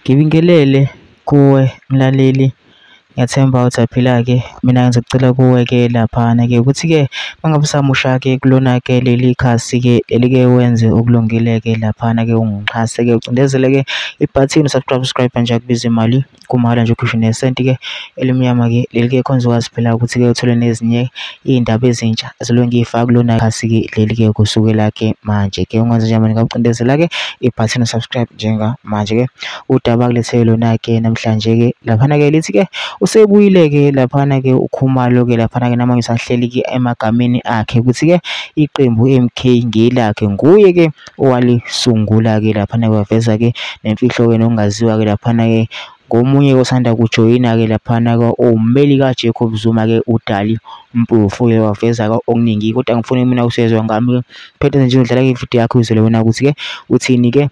Ngibingelele kuwe mlaleli, ngiyathemba usaphila-ke. Mina ngizocela kuwe-ke laphana-ke ukuthi-ke mangabe usamusha-ke kulona-ke leli khasi-ke leli-ke wenze okulungile-ke laphana-ke ungixhase-ke ucindezele-ke ibhathini subscribe nje akubiza imali kumahhala nje ukhishwe nesenti-ke elimnyama-ke leli-ke khonza ukwazi phela ukuthi-ke uthole nezinye iy'ndaba ezintsha eziloku ngiy'faka kulona khasi-ke leli-ke kusukela-ke manje-ke ungwenza njani ngawucindezela-ke ibhathini subscribe njengamanje-ke udaba kulethele lona-ke namhlanje-ke laphana-ke lithi-ke usebuyile-ke laphana-ke uKhumalo-ke laphana-ke namanje usahleli-ke emagameni akhe ukuthi-ke iqembu MK ngelakhe nguye-ke owalisungula-ke laphana-ke waveza-ke nemfihlo-ke nokungaziwa-ke laphana-ke ngomunye osanda kujoyina-ke laphana-ke ummeli kaJacob Zuma-ke uDali Mpofu-ke waveza-ke okuningi kodwa ngifuna mina usezwe ngami-ke phethe nje udlala-ke ividiyo yakho uzwele wena ukuthi-ke uthini-ke.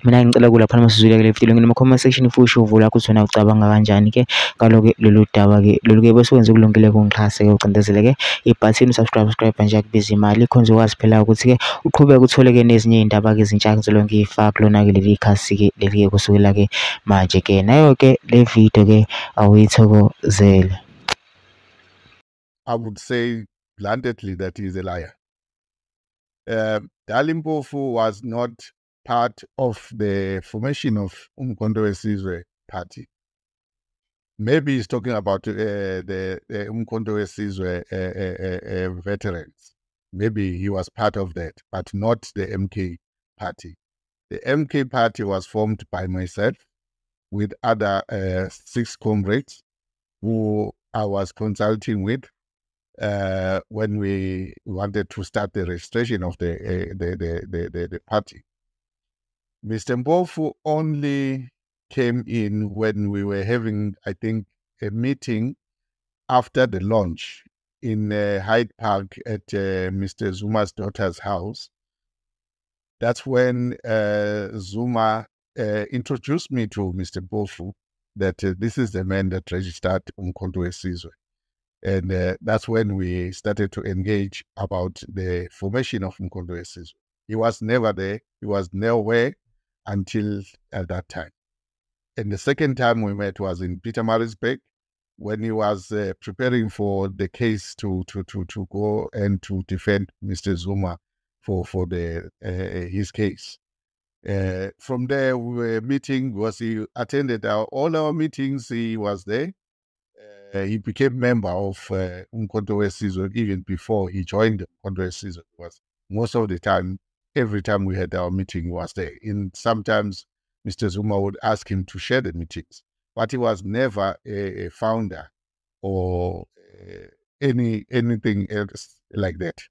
Mina ngicela kulaphana masizwile-ke le video ngene comment section futhi uvula ukuthi wena ucabanga kanjani-ke ngalo-ke lolu daba-ke lolu-ke bese wenza ukulungile-ke ungixhase-ke ucindezele-ke ibhathini subscribe nje akubiza imali khonza ukwazi phela ukuthi-ke uqhubeke uthole-ke nezinye iy'ndaba-ke ezintsha ngizobe ngiy'faka kulona-ke leli khasi-ke leli-ke kusukela-ke manje-ke nayo-ke le video-ke awuyithokozele. I would say bluntly that he is a liar. Dali Mpofu was not part of the formation of Umkhonto weSizwe party. Maybe he's talking about the Umkhonto weSizwe veterans. Maybe he was part of that, but not the MK party. The MK party was formed by myself with other 6 comrades who I was consulting with when we wanted to start the registration of the party. Mr. Mpofu only came in when we were having, I think, a meeting after the launch in Hyde Park at Mr. Zuma's daughter's house. That's when Zuma introduced me to Mr. Mpofu, that this is the man that registered Umkhonto weSizwe. And that's when we started to engage about the formation of Umkhonto weSizwe. He was never there. He was nowhere until at that time. And the second time we met was in Pietermaritzburg when he was preparing for the case to go and to defend Mr. Zuma for his case. From there we were meeting because he attended all our meetings. He was there. He became member of Umkhonto weSizwe even before he joined Umkhonto weSizwe. Was most of the time, every time we had our meeting, he was there. And sometimes Mr. Zuma would ask him to share the meetings, but he was never a founder or anything else like that.